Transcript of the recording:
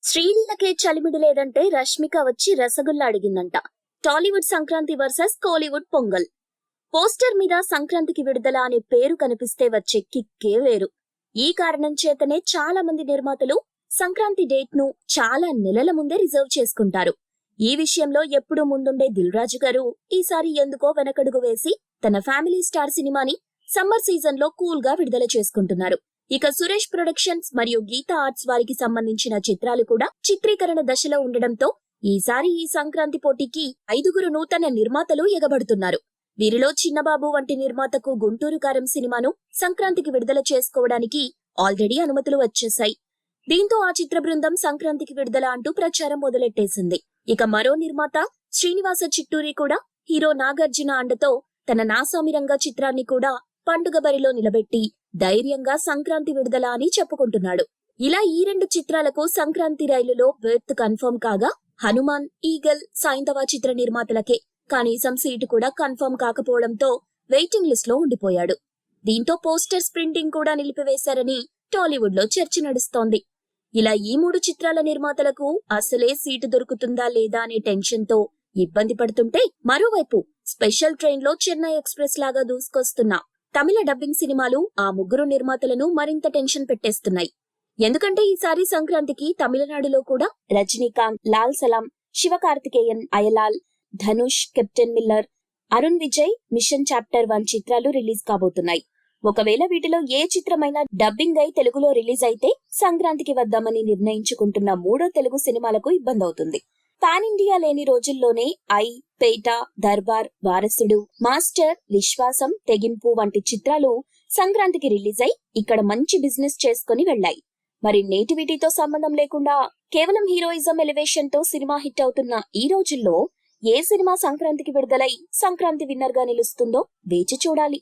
శ్రీలీలకే చలిమిడి లేదంటే రష్మిక వచ్చి rasgulla అడిగిందంట. Tollywood Sankranti versus Kollywood pongal. Poster మీద సంక్రాంతికి విడుదల అనే పేరు కనిపిస్తే వచ్చే కిక్కే వేరు. ఈ కారణం చేతనే చాలా మంది నిర్మాతలు సంక్రాంతి డేట్ ను చాలా నెలల ముందే రిజర్వ్ చేసుకుంటారు. ఈ విషయంలో ఎప్పుడూ ముందుండే దిల్ రాజు గారు ఈసారి ఎందుకో వెనకడుగు వేసి తన ఫ్యామిలీ స్టార్ సినిమాని సమ్మర్ సీజన్ లో కూల్ గా విడుదల చేసుకుంటున్నారు. ఇక సురేష్ ప్రొడక్షన్స్ మరియు గీతా ఆర్ట్స్ వారికి సంబంధించిన చిత్రాలు కూడా చిత్రీకరణ దశలో ఉండడంతో ఈసారి ఈ సంక్రాంతి పోటీకి 5 నూతన నిర్మాతలు ఎగబడుతున్నారు. వీరిలో చిన్నబాబు వంటి నిర్మాతకు గుంటూరు కారం సినిమాను సంక్రాంతికి విడుదల చేసుకోవడానికి ఆల్రెడీ అనుమతులు వచ్చేశాయి. దీంతో ఆ చిత్ర బృందం సంక్రాంతికి విడుదల అంటూ ప్రచారం మొదలెట్టేసింది. ఇక మరో నిర్మాత శ్రీనివాస చిట్టూరి కూడా హీరో నాగార్జున అండతో తన నాసామిరంగా చిత్రాన్ని కూడా పండుగ బరిలో నిలబెట్టి ధైర్యంగా సంక్రాంతి విడుదల అని చెప్పుకుంటున్నాడు. ఇలా ఈ 2 చిత్రాలకు సంక్రాంతి రైలులో బెర్త్ కన్ఫర్మ్ కాగా హనుమాన్, ఈగల్, సైంధవ చిత్ర నిర్మాతలకే కనీసం సీటు కూడా కన్ఫర్మ్ కాకపోవడంతో వెయిటింగ్ లిస్ట్ లో ఉండిపోయాడు. దీంతో పోస్టర్స్ ప్రింటింగ్ కూడా నిలిపివేశారని టాలీవుడ్ లో చర్చ నడుస్తోంది. ఇలా ఈ 3 చిత్రాల నిర్మాతలకు అసలే సీటు దొరుకుతుందా లేదా అనే టెన్షన్ తో ఇబ్బంది పడుతుంటే, మరోవైపు స్పెషల్ ట్రైన్ లో చెన్నై ఎక్స్ప్రెస్ లాగా దూసుకొస్తున్న తమిళ డబ్బింగ్ సినిమాలు ఆ 3 నిర్మాతలను మరింత టెన్షన్ పెట్టేస్తున్నాయి. ఎందుకంటే ఈసారి సంక్రాంతికి తమిళనాడులో కూడా Rajinikanth, Lal Salaam, Sivakarthikeyan, Ayalaan, Dhanush, Captain Miller, Arun Vijay, mission chapter 1 చిత్రాలు రిలీజ్ కాబోతున్నాయి. ఒకవేళ వీటిలో ఏ చిత్రమైనా డబ్బింగ్ అయి తెలుగులో రిలీజ్ అయితే సంక్రాంతికి వద్దామని నిర్ణయించుకుంటున్న 3వ తెలుగు సినిమాలకు ఇబ్బంది అవుతుంది. పాన్ ఇండియా లేని రోజుల్లోనే పేట, దర్బార్, వారసుడు, మాస్టర్, విశ్వాసం, తెగింపు వంటి చిత్రాలు సంక్రాంతికి రిలీజ్ అయి ఇక్కడ మంచి బిజినెస్ చేసుకుని వెళ్లాయి. మరి నేటివిటీతో సంబంధం లేకుండా కేవలం హీరోయిజం ఎలివేషన్ తో సినిమా హిట్ అవుతున్న ఈ రోజుల్లో ఏ సినిమా సంక్రాంతికి విడుదలై సంక్రాంతి విన్నర్ గా నిలుస్తుందో వేచి చూడాలి.